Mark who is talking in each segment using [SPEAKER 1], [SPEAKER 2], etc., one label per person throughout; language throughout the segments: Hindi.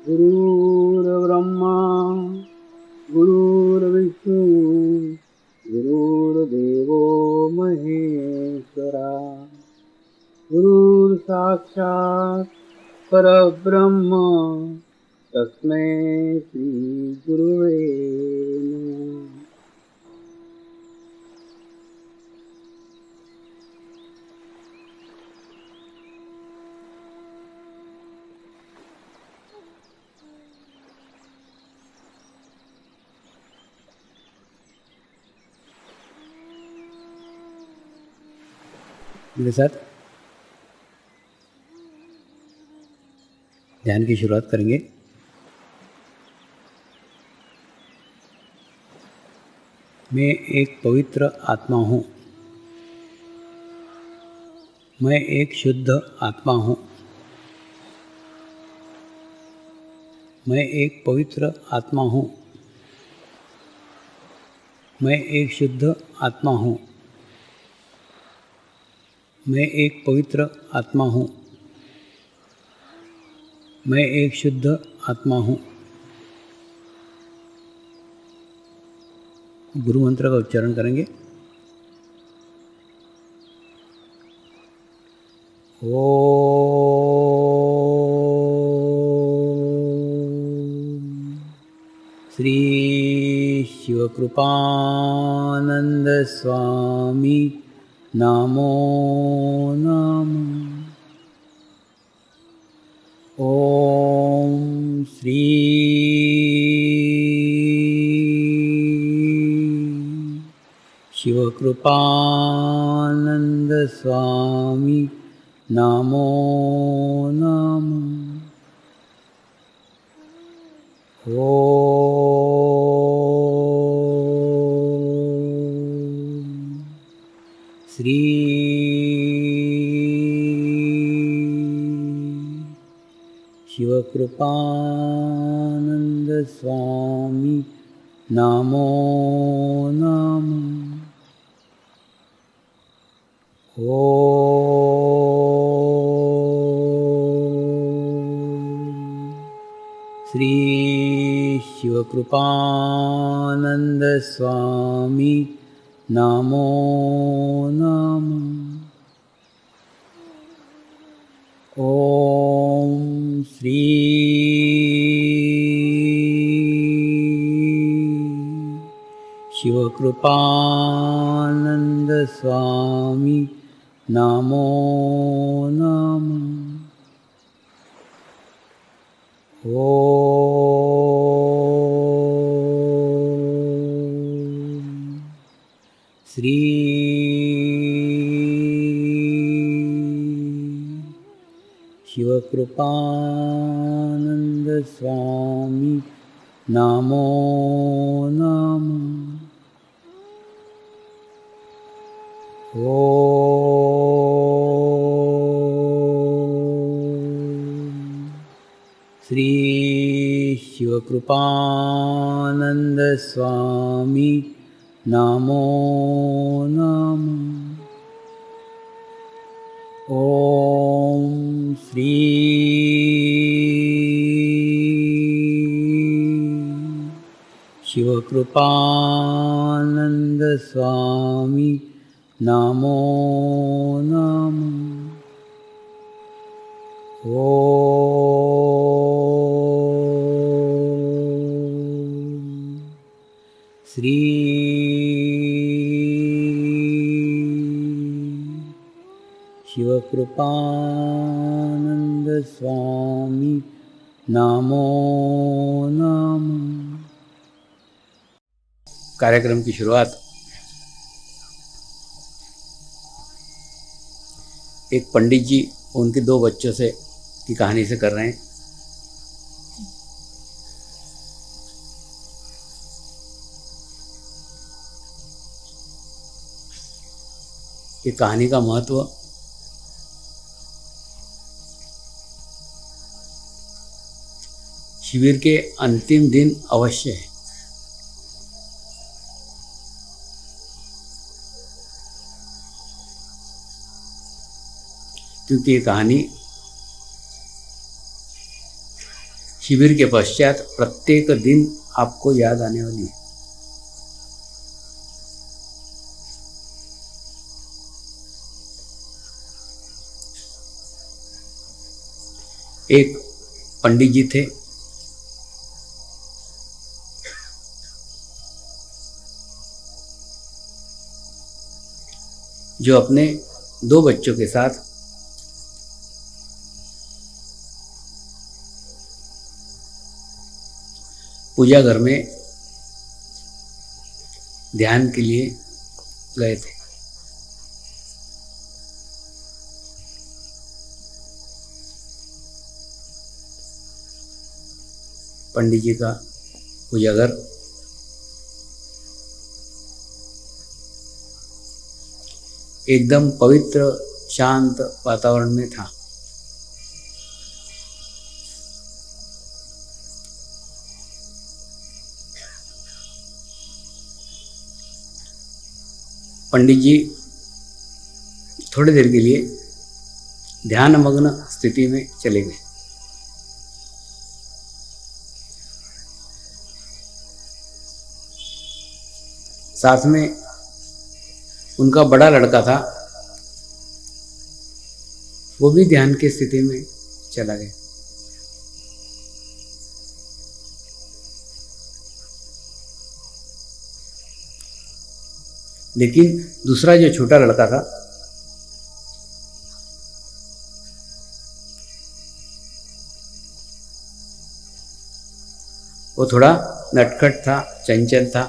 [SPEAKER 1] गुरुर्ब्रह्मा गुरुर्विष्णु गुरुर्देवो महेश्वरा गुरुर्साक्षात् परब्रह्म तस्मै श्री गुरुवे नमः। मेरे साथ ध्यान की शुरुआत करेंगे। मैं एक पवित्र आत्मा हूँ। मैं एक शुद्ध आत्मा हूँ। मैं एक पवित्र आत्मा हूँ। मैं एक शुद्ध आत्मा हूँ। मैं एक पवित्र आत्मा हूँ। मैं एक शुद्ध आत्मा हूँ। गुरु मंत्र का उच्चारण करेंगे। ओम श्री शिवकृपानंद स्वामी नमो नमः। ओम श्री शिवकृपानंद स्वामी नमो नमः। ओम श्री शिवकृपानंद स्वामी नमो नमः। ओम श्री शिवकृपानंद स्वामी नमो नमः। ओम श्री शिवकृपानंद स्वामी नमो नमः। ओम श्री शिवकृपानंद स्वामी नमो नमः। ओम श्री शिवकृपानंद स्वामी नमो नमः। ओम श्री शिवकृपानंद स्वामी नमो नमः। ओम श्री शिवकृपानंद स्वामी नमो नमः। कार्यक्रम की शुरुआत एक पंडित जी उनके दो बच्चों से की कहानी से कर रहे हैं। ये कहानी का महत्व शिविर के अंतिम दिन अवश्य है। क्योंकि ये कहानी शिविर के पश्चात प्रत्येक दिन आपको याद आने वाली है। एक पंडित जी थे, जो अपने 2 बच्चों के साथ पूजा घर में ध्यान के लिए गए थे। पंडित जी का पूजा घर एकदम पवित्र शांत वातावरण में था। पंडित जी थोड़ी देर के लिए ध्यानमग्न स्थिति में चले गए। साथ में उनका बड़ा लड़का था, वो भी ध्यान की स्थिति में चला गया। लेकिन दूसरा जो छोटा लड़का था, वो थोड़ा नटखट था, चंचल था।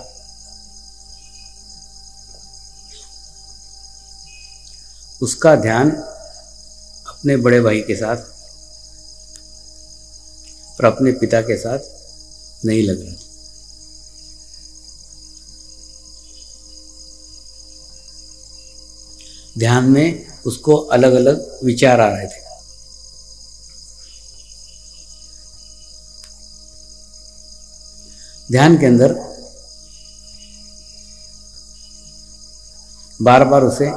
[SPEAKER 1] उसका ध्यान अपने बड़े भाई के साथ और अपने पिता के साथ नहीं लग रहा था। ध्यान में उसको अलग अलग विचार आ रहे थे। ध्यान के अंदर बार बार उसे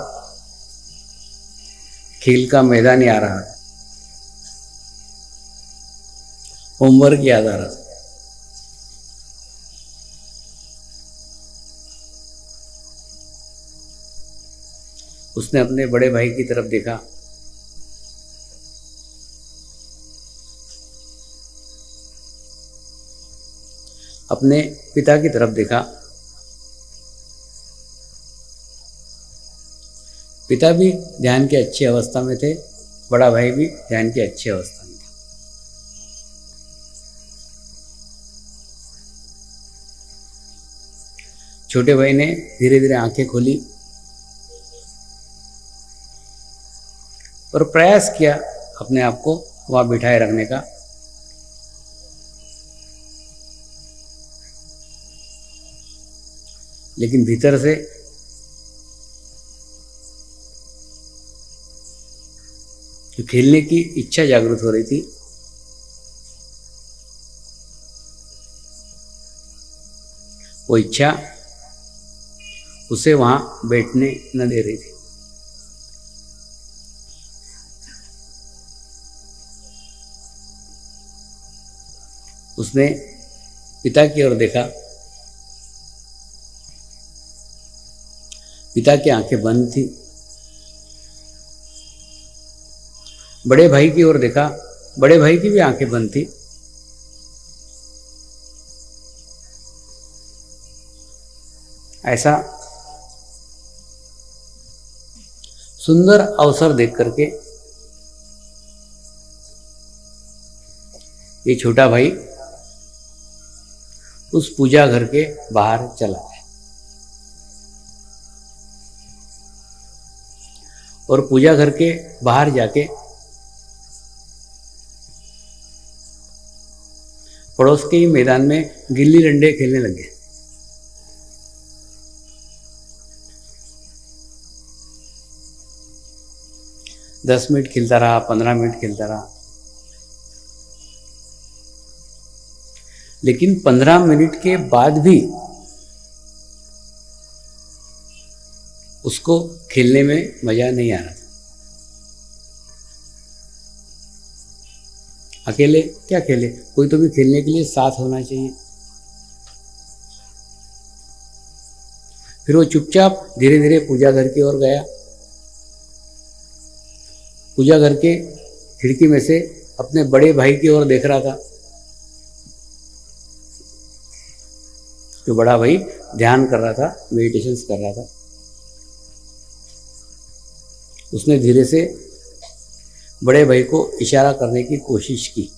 [SPEAKER 1] खेल का मैदान ही आ रहा है, होमवर्क याद आ रहा था। उसने अपने बड़े भाई की तरफ देखा। अपने पिता की तरफ देखा। पिता भी ध्यान की अच्छी अवस्था में थे, बड़ा भाई भी ध्यान की अच्छी अवस्था में था। छोटे भाई ने धीरे धीरे आंखें खोली और प्रयास किया अपने आप को वहां बिठाए रखने का। लेकिन भीतर से जो खेलने की इच्छा जागृत हो रही थी, वो इच्छा उसे वहां बैठने न दे रही थी। उसने पिता की ओर देखा। पिता की आंखें बंद थी। बड़े भाई की ओर देखा, बड़े भाई की भी आंखें बंद थी। ऐसा सुंदर अवसर देख करके ये छोटा भाई उस पूजा घर के बाहर चला गया और पूजा घर के बाहर जाके पड़ोस के ही मैदान में गिल्ली डंडे खेलने लगे। दस मिनट खेलता रहा, 15 मिनट खेलता रहा, लेकिन 15 मिनट के बाद भी उसको खेलने में मजा नहीं आ रहा था। अकेले क्या खेले, कोई तो भी खेलने के लिए साथ होना चाहिए। फिर वो चुपचाप धीरे धीरे पूजा घर की ओर गया। पूजा घर के खिड़की में से अपने बड़े भाई की ओर देख रहा था। जो बड़ा भाई ध्यान कर रहा था, मेडिटेशन कर रहा था। उसने धीरे से बड़े भाई को इशारा करने की कोशिश की।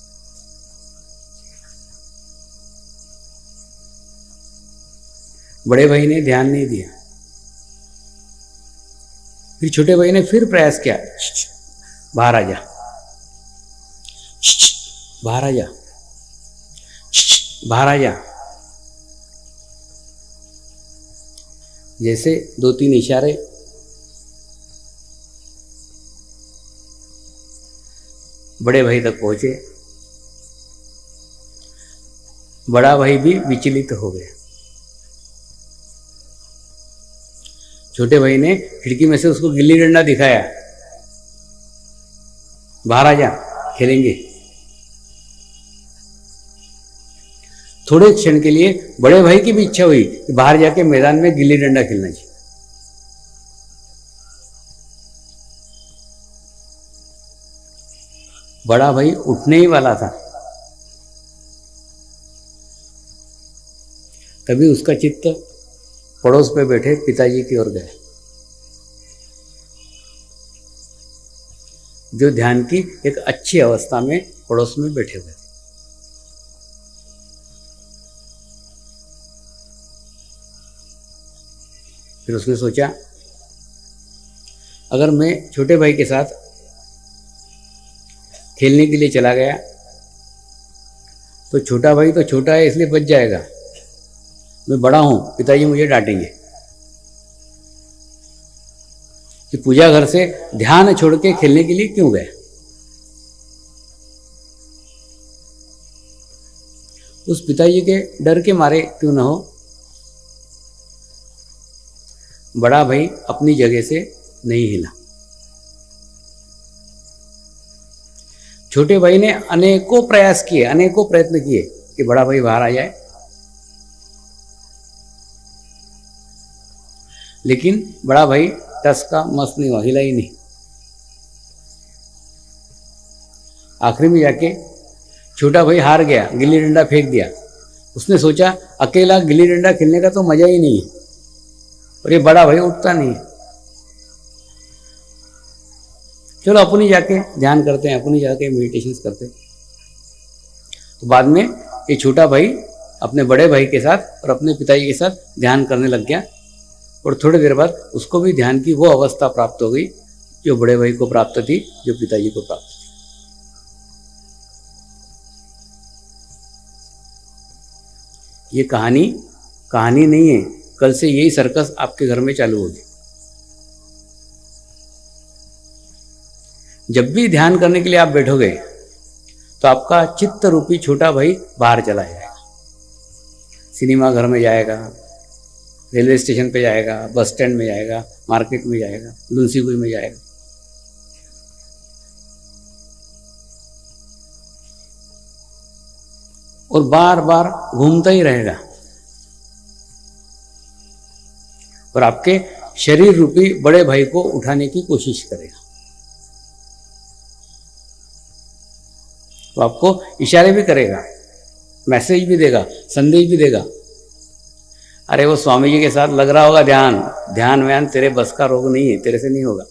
[SPEAKER 1] बड़े भाई ने ध्यान नहीं दिया। फिर छोटे भाई ने फिर प्रयास किया, बाहर आ जा, बाहर आ जा, बाहर आ जा। जैसे 2-3 इशारे बड़े भाई तक पहुंचे, बड़ा भाई भी विचलित हो गया। छोटे भाई ने खिड़की में से उसको गिल्ली डंडा दिखाया, बाहर आ जा, खेलेंगे। थोड़े क्षण के लिए बड़े भाई की भी इच्छा हुई कि बाहर जाके मैदान में गिल्ली डंडा खेलना चाहिए। बड़ा भाई उठने ही वाला था, तभी उसका चित्त पड़ोस पे बैठे पिताजी की ओर गया, जो ध्यान की एक अच्छी अवस्था में पड़ोस में बैठे हुए थे। फिर उसने सोचा, अगर मैं छोटे भाई के साथ खेलने के लिए चला गया तो छोटा भाई तो छोटा है इसलिए बच जाएगा, मैं बड़ा हूं, पिताजी मुझे डांटेंगे कि पूजा घर से ध्यान छोड़ के खेलने के लिए क्यों गए। उस पिताजी के डर के मारे क्यों न हो, बड़ा भाई अपनी जगह से नहीं हिला। छोटे भाई ने अनेकों प्रयास किए, अनेकों प्रयत्न किए कि बड़ा भाई बाहर आ जाए, लेकिन बड़ा भाई टस का मस नहीं हुआ, हिला ही नहीं। आखिरी में जाके छोटा भाई हार गया, गिल्ली डंडा फेंक दिया। उसने सोचा अकेला गिल्ली डंडा खेलने का तो मजा ही नहीं है, और ये बड़ा भाई उठता नहीं है, चलो अपनी जाके ध्यान करते हैं, अपनी जाके मेडिटेशन करते हैं। तो बाद में ये छोटा भाई अपने बड़े भाई के साथ और अपने पिताजी के साथ ध्यान करने लग गया, और थोड़ी देर बाद उसको भी ध्यान की वो अवस्था प्राप्त हो गई जो बड़े भाई को प्राप्त थी, जो पिताजी को प्राप्त थी। ये कहानी नहीं है, कल से यही सर्कस आपके घर में चालू होगी। जब भी ध्यान करने के लिए आप बैठोगे तो आपका चित्त रूपी छोटा भाई बाहर चला जाएगा, सिनेमा घर में जाएगा, रेलवे स्टेशन पे जाएगा, बस स्टैंड में जाएगा, मार्केट में जाएगा, लुंसीगुई में जाएगा। और बार बार घूमता ही रहेगा, और आपके शरीर रूपी बड़े भाई को उठाने की कोशिश करेगा। तो आपको इशारे भी करेगा, मैसेज भी देगा, संदेश भी देगा। अरे वो स्वामी जी के साथ लग रहा होगा ध्यान व्यान तेरे बस का रोग नहीं है, तेरे से नहीं होगा।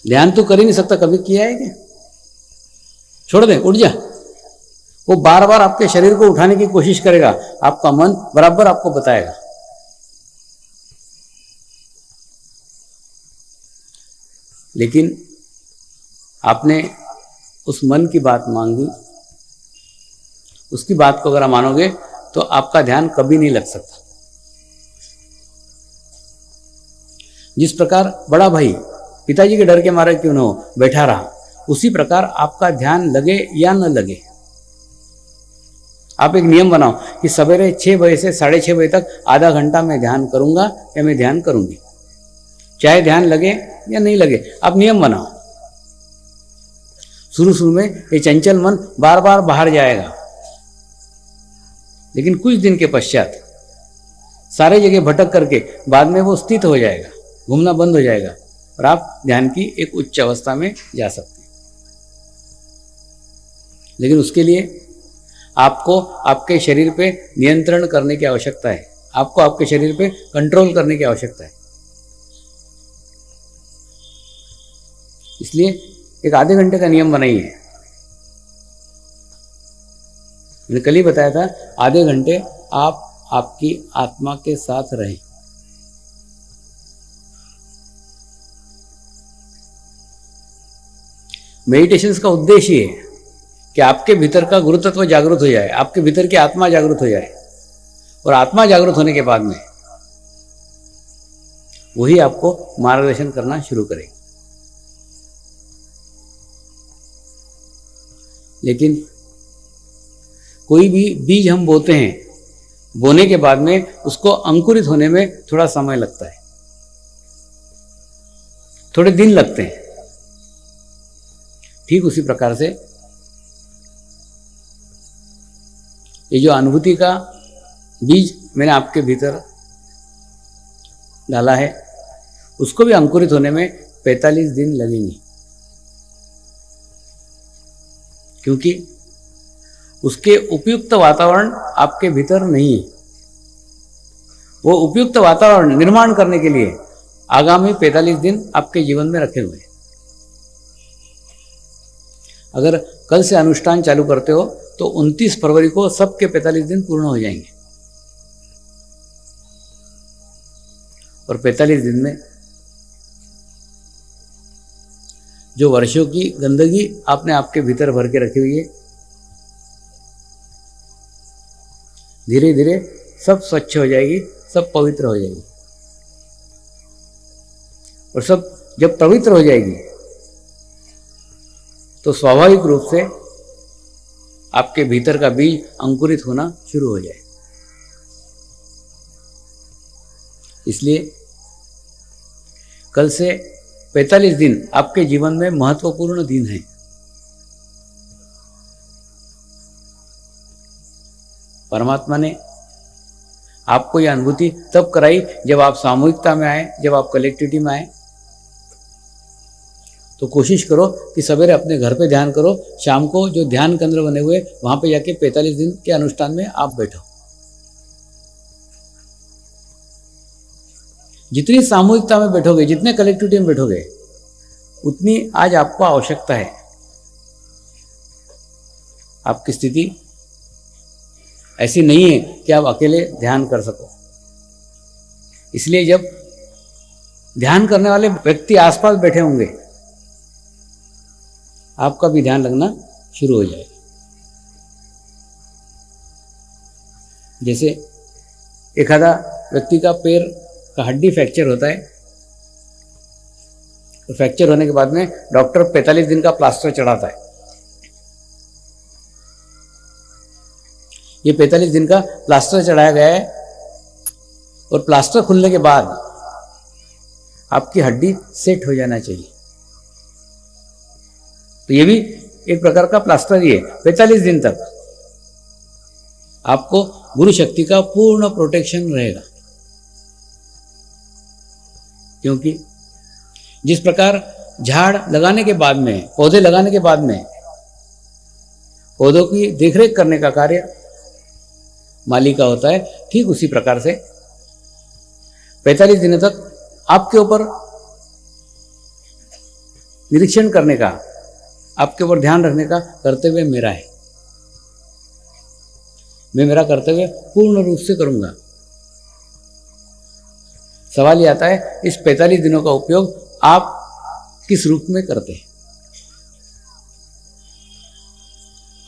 [SPEAKER 1] ध्यान तो कर ही नहीं सकता, कभी किया है क्या? छोड़ दे, उठ जा। वो बार बार आपके शरीर को उठाने की कोशिश करेगा, आपका मन बराबर आपको बताएगा। लेकिन आपने उस मन की बात मांगी, उसकी बात को अगर आप मानोगे तो आपका ध्यान कभी नहीं लग सकता। जिस प्रकार बड़ा भाई पिताजी के डर के मारे क्यों न हो बैठा रहा, उसी प्रकार आपका ध्यान लगे या न लगे, आप एक नियम बनाओ कि सवेरे 6 बजे से 6:30 बजे तक आधा घंटा मैं ध्यान करूंगा या मैं ध्यान करूंगी, चाहे ध्यान लगे या नहीं लगे, आप नियम बनाओ। शुरू शुरू में ये चंचल मन बार बार बाहर जाएगा, लेकिन कुछ दिन के पश्चात सारे जगह भटक करके बाद में वो स्थित हो जाएगा, घूमना बंद हो जाएगा और आप ध्यान की एक उच्च अवस्था में जा सकते हैं। लेकिन उसके लिए आपको आपके शरीर पे नियंत्रण करने की आवश्यकता है, आपको आपके शरीर पे कंट्रोल करने की आवश्यकता है। इसलिए एक आधे घंटे का नियम बनाइए। मैंने कल ही बताया था, आधे घंटे आप आपकी आत्मा के साथ रहें। मेडिटेशन का उद्देश्य ये है कि आपके भीतर का गुरुतत्व जागृत हो जाए, आपके भीतर की आत्मा जागृत हो जाए, और आत्मा जागृत होने के बाद में वही आपको मार्गदर्शन करना शुरू करेगी। लेकिन कोई भी बीज हम बोते हैं, बोने के बाद में उसको अंकुरित होने में थोड़ा समय लगता है, थोड़े दिन लगते हैं। ठीक उसी प्रकार से ये जो अनुभूति का बीज मैंने आपके भीतर डाला है, उसको भी अंकुरित होने में 45 दिन लगेंगे, क्योंकि उसके उपयुक्त वातावरण आपके भीतर नहीं है। वो उपयुक्त वातावरण निर्माण करने के लिए आगामी 45 दिन आपके जीवन में रखे हुए हैं। अगर कल से अनुष्ठान चालू करते हो तो 29 फरवरी को सबके 45 दिन पूर्ण हो जाएंगे, और 45 दिन में जो वर्षों की गंदगी आपने आपके भीतर भर के रखी हुई है, धीरे धीरे सब स्वच्छ हो जाएगी, सब पवित्र हो जाएगी। और सब जब पवित्र हो जाएगी तो स्वाभाविक रूप से आपके भीतर का बीज अंकुरित होना शुरू हो जाए। इसलिए कल से 45 दिन आपके जीवन में महत्वपूर्ण दिन है। परमात्मा ने आपको यह अनुभूति तब कराई जब आप सामूहिकता में आए, जब आप कलेक्टिविटी में आए। तो कोशिश करो कि सवेरे अपने घर पे ध्यान करो, शाम को जो ध्यान केंद्र बने हुए वहां पे जाके 45 दिन के अनुष्ठान में आप बैठो। जितनी सामूहिकता में बैठोगे, जितने कलेक्टिविटी में बैठोगे, उतनी आज आपको आवश्यकता है। आपकी स्थिति ऐसी नहीं है कि आप अकेले ध्यान कर सको। इसलिए जब ध्यान करने वाले व्यक्ति आसपास बैठे होंगे, आपका भी ध्यान लगना शुरू हो जाएगा। जैसे एखादा व्यक्ति का पैर का हड्डी फ्रैक्चर होता है, तो फ्रैक्चर होने के बाद में डॉक्टर 45 दिन का प्लास्टर चढ़ाता है। ये 45 दिन का प्लास्टर चढ़ाया गया है, और प्लास्टर खुलने के बाद आपकी हड्डी सेट हो जाना चाहिए। तो ये भी एक प्रकार का प्लास्टर ही है। 45 दिन तक आपको गुरु शक्ति का पूर्ण प्रोटेक्शन रहेगा, क्योंकि जिस प्रकार झाड़ लगाने के बाद में, पौधे लगाने के बाद में पौधों की देखरेख करने का कार्य माली का होता है, ठीक उसी प्रकार से 45 दिनों तक आपके ऊपर निरीक्षण करने का, आपके ऊपर ध्यान रखने का कर्तव्य मेरा है। मैं मेरा कर्तव्य पूर्ण रूप से करूंगा। सवाल ये आता है, इस 45 दिनों का उपयोग आप किस रूप में करते हैं?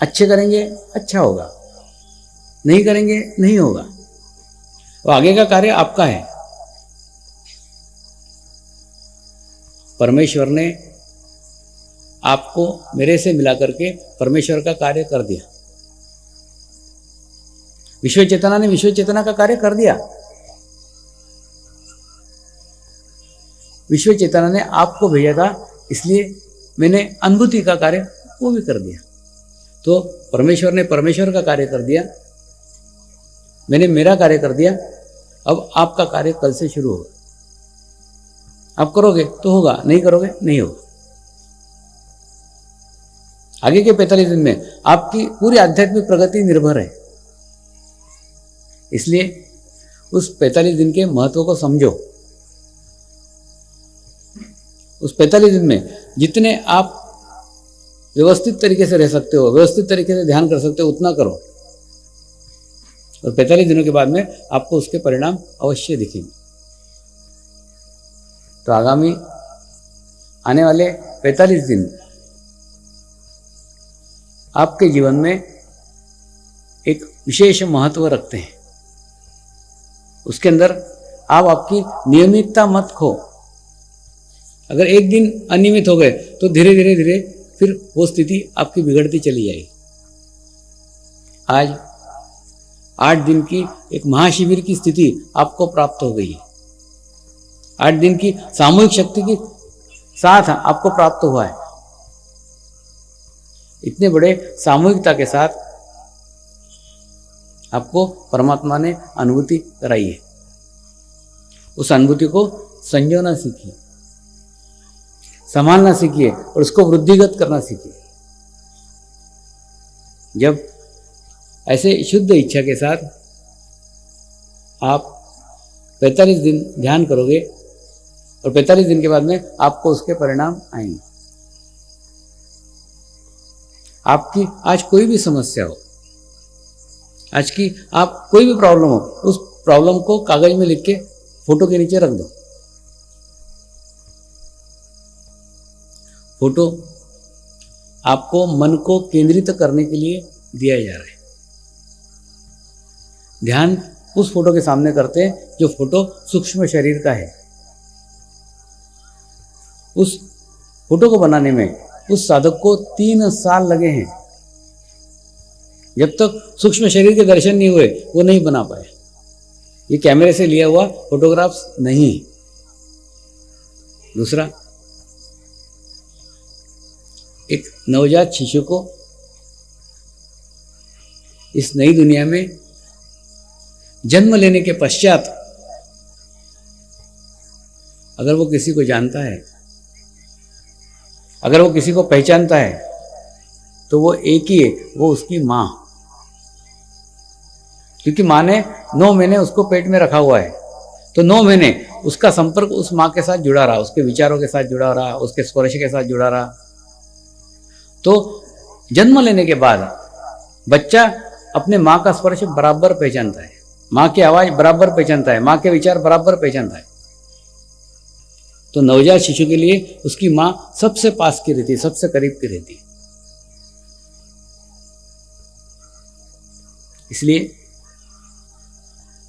[SPEAKER 1] अच्छे करेंगे, अच्छा होगा, नहीं करेंगे, नहीं होगा। तो आगे का कार्य आपका है। परमेश्वर ने आपको मेरे से मिला करके परमेश्वर का कार्य कर दिया। विश्व चेतना ने विश्व चेतना का कार्य कर दिया। विश्व चेतना ने आपको भेजा था, इसलिए मैंने अनुभूति का कार्य वो भी कर दिया। तो परमेश्वर ने परमेश्वर का कार्य कर दिया, मैंने मेरा कार्य कर दिया। अब आपका कार्य कल से शुरू होगा। आप करोगे तो होगा, नहीं करोगे नहीं होगा। आगे के 45 दिन में आपकी पूरी आध्यात्मिक प्रगति निर्भर है। इसलिए उस 45 दिन के महत्व को समझो। उस 45 दिन में जितने आप व्यवस्थित तरीके से रह सकते हो, व्यवस्थित तरीके से ध्यान कर सकते हो, उतना करो। और 45 दिनों के बाद में आपको उसके परिणाम अवश्य दिखेंगे। तो आगामी आने वाले 45 दिन आपके जीवन में एक विशेष महत्व रखते हैं। उसके अंदर आप आपकी नियमितता मत खो। अगर एक दिन अनियमित हो गए तो धीरे धीरे धीरे फिर वो स्थिति आपकी बिगड़ती चली जाएगी। आज 8 दिन की एक महाशिविर की स्थिति आपको प्राप्त हो गई है। 8 दिन की सामूहिक शक्ति की साथ आपको प्राप्त हुआ है। इतने बड़े सामूहिकता के साथ आपको परमात्मा ने अनुभूति कराई है। उस अनुभूति को संजोना सीखिए, संभालना सीखिए और उसको वृद्धिगत करना सीखिए। जब ऐसे शुद्ध इच्छा के साथ आप 45 दिन ध्यान करोगे और 45 दिन के बाद में आपको उसके परिणाम आएंगे। आपकी आज कोई भी समस्या हो, आज की आप कोई भी प्रॉब्लम हो, उस प्रॉब्लम को कागज में लिख के फोटो के नीचे रख दो। फोटो आपको मन को केंद्रित करने के लिए दिया जा रहा है। ध्यान उस फोटो के सामने करते हैं जो फोटो सूक्ष्म शरीर का है। उस फोटो को बनाने में उस साधक को 3 साल लगे हैं। जब तक सूक्ष्म शरीर के दर्शन नहीं हुए वो नहीं बना पाए। ये कैमरे से लिया हुआ फोटोग्राफ्स नहीं। दूसरा, एक नवजात शिशु को इस नई दुनिया में जन्म लेने के पश्चात अगर वो किसी को जानता है, अगर वो किसी को पहचानता है, तो वो एक ही है, वो उसकी माँ। क्योंकि माँ ने 9 महीने उसको पेट में रखा हुआ है, तो 9 महीने उसका संपर्क उस माँ के साथ जुड़ा रहा, उसके विचारों के साथ जुड़ा रहा, उसके स्पर्श के साथ जुड़ा रहा। तो जन्म लेने के बाद बच्चा अपने माँ का स्पर्श बराबर पहचानता है, माँ की आवाज बराबर पहचानता है, माँ के विचार बराबर पहचानता है। तो नवजात शिशु के लिए उसकी माँ सबसे पास की रहती है, सबसे करीब की रहती है। इसलिए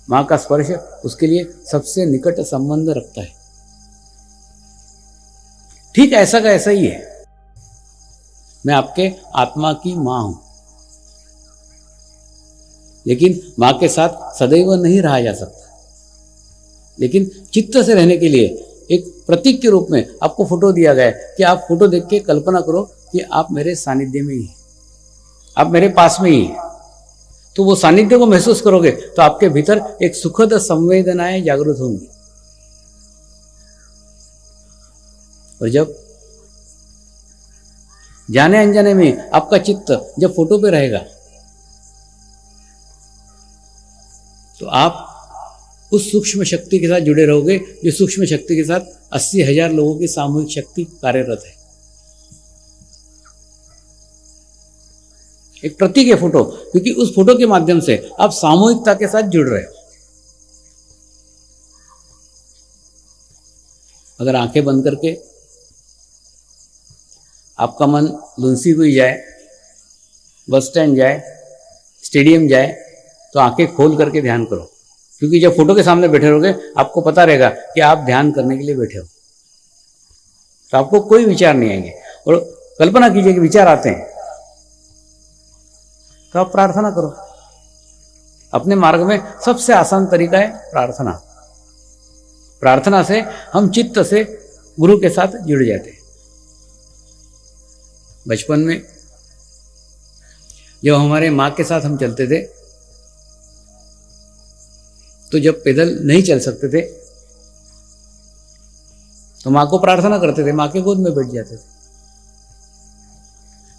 [SPEAKER 1] माँ का स्पर्श उसके लिए सबसे निकट संबंध रखता है। ठीक ऐसा का ऐसा ही है। मैं आपके आत्मा की माँ हूं, लेकिन माँ के साथ सदैव नहीं रहा जा सकता। लेकिन चित्त से रहने के लिए एक प्रतीक के रूप में आपको फोटो दिया गया है कि आप फोटो देख के कल्पना करो कि आप मेरे सानिध्य में ही हैं, आप मेरे पास में ही हैं। तो वो सानिध्य को महसूस करोगे तो आपके भीतर एक सुखद संवेदनाएं जागृत होंगी। और जब जाने अनजाने में आपका चित्त जब फोटो पे रहेगा तो आप उस सूक्ष्म शक्ति के साथ जुड़े रहोगे, जो सूक्ष्म शक्ति के साथ 80,000 लोगों की सामूहिक शक्ति कार्यरत है। एक प्रतीक है फोटो, क्योंकि उस फोटो के माध्यम से आप सामूहिकता के साथ जुड़ रहे हो। अगर आंखें बंद करके आपका मन लुंसी हुई जाए, बस स्टैंड जाए, स्टेडियम जाए, तो आंखें खोल करके ध्यान करो। क्योंकि जब फोटो के सामने बैठे रहोगे आपको पता रहेगा कि आप ध्यान करने के लिए बैठे हो, तो आपको कोई विचार नहीं आएंगे। और कल्पना कीजिए कि विचार आते हैं तो आप प्रार्थना करो। अपने मार्ग में सबसे आसान तरीका है प्रार्थना। प्रार्थना से हम चित्त से गुरु के साथ जुड़ जाते हैं। बचपन में जब हमारे माँ के साथ हम चलते थे, तो जब पैदल नहीं चल सकते थे तो माँ को प्रार्थना करते थे, माँ के गोद में बैठ जाते थे।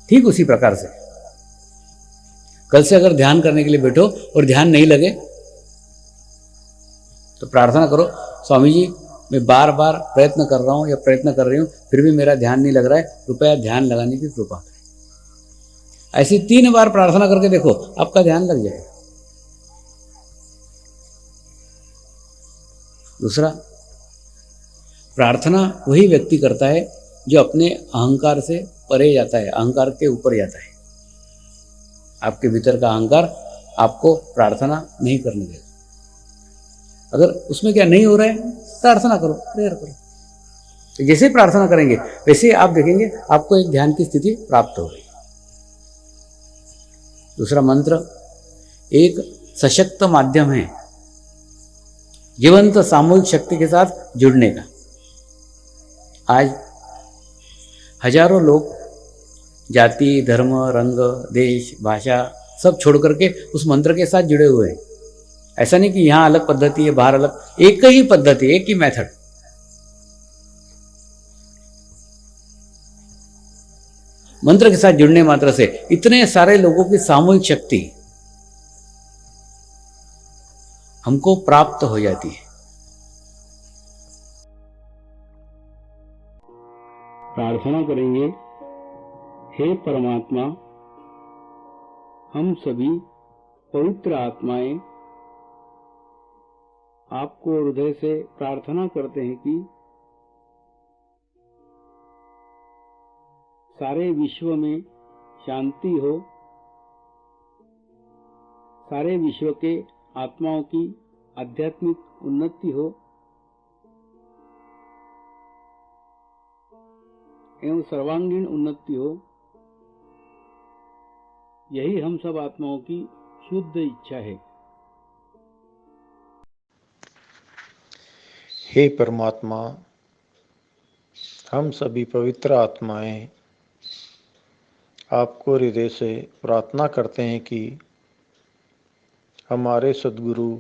[SPEAKER 1] ठीक उसी प्रकार से कल से अगर ध्यान करने के लिए बैठो और ध्यान नहीं लगे तो प्रार्थना करो, स्वामी जी मैं बार बार प्रयत्न कर रहा हूँ या प्रयत्न कर रही हूँ, फिर भी मेरा ध्यान नहीं लग रहा है, कृपया ध्यान लगाने की कृपा करें। ऐसी 3 बार प्रार्थना करके देखो, आपका ध्यान लग जाएगा। दूसरा, प्रार्थना वही व्यक्ति करता है जो अपने अहंकार से परे जाता है, अहंकार के ऊपर जाता है। आपके भीतर का अहंकार आपको प्रार्थना नहीं करने देगा। अगर उसमें क्या नहीं हो रहा है, प्रार्थना करो, प्रेयर करो। तो जैसे प्रार्थना करेंगे वैसे आप देखेंगे आपको एक ध्यान की स्थिति प्राप्त हो गई। दूसरा मंत्र एक सशक्त माध्यम है जीवंत सामूहिक शक्ति के साथ जुड़ने का। आज हजारों लोग जाति, धर्म, रंग, देश, भाषा सब छोड़ करके उस मंत्र के साथ जुड़े हुए हैं। ऐसा नहीं कि यहां अलग पद्धति है, बाहर अलग, एक ही पद्धति, एक ही मेथड। मंत्र के साथ जुड़ने मात्र से इतने सारे लोगों की सामूहिक शक्ति हमको प्राप्त हो जाती है। प्रार्थना करेंगे, हे परमात्मा, हम सभी पवित्र आत्माएं आपको हृदय से प्रार्थना करते हैं कि सारे विश्व में शांति हो, सारे विश्व के आत्माओं की आध्यात्मिक उन्नति हो एवं सर्वांगीण उन्नति हो। यही हम सब आत्माओं की शुद्ध इच्छा है।
[SPEAKER 2] हे परमात्मा, हम सभी पवित्र आत्माएं आपको हृदय से प्रार्थना करते हैं कि हमारे सद्गुरु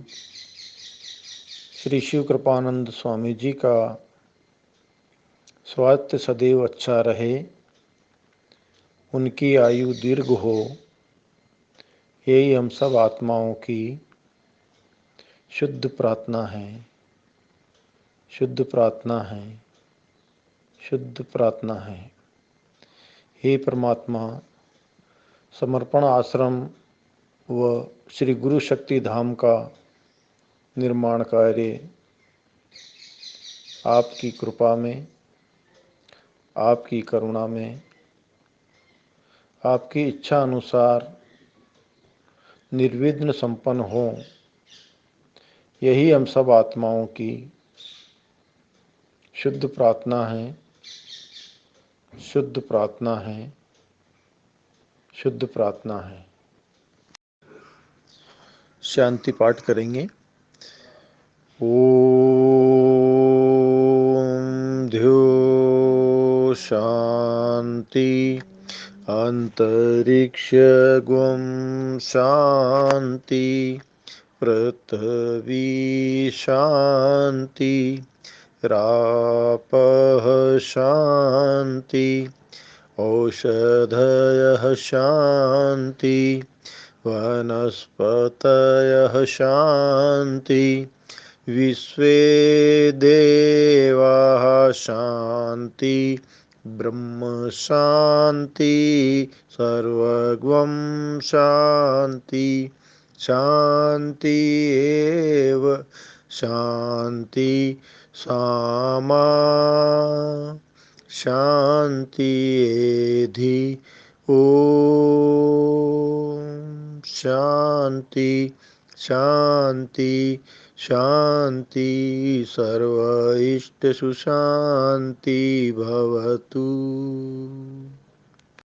[SPEAKER 2] श्री शिव कृपानंद स्वामी जी का स्वास्थ्य सदैव अच्छा रहे, उनकी आयु दीर्घ हो। यही हम सब आत्माओं की शुद्ध प्रार्थना है, शुद्ध प्रार्थना है, शुद्ध प्रार्थना है। हे परमात्मा, समर्पण आश्रम व श्री गुरु शक्ति धाम का निर्माण कार्य आपकी कृपा में, आपकी करुणा में, आपकी इच्छा अनुसार निर्विघ्न संपन्न हो। यही हम सब आत्माओं की शुद्ध प्रार्थना है, शुद्ध प्रार्थना है, शुद्ध प्रार्थना है। शांति पाठ करेंगे। ओम ध्यो शांति अंतरिक्ष गुम शांति पृथ्वी शांति रापः शांति औषधयः शांति वनस्पतयः शांति विश्वे देवाः शांति ब्रह्म शांति सर्वगं शांति शांति एव शांति सामा शांति एधि ओम शांति शांति शांति सर्व इष्टसु शांति भवतु।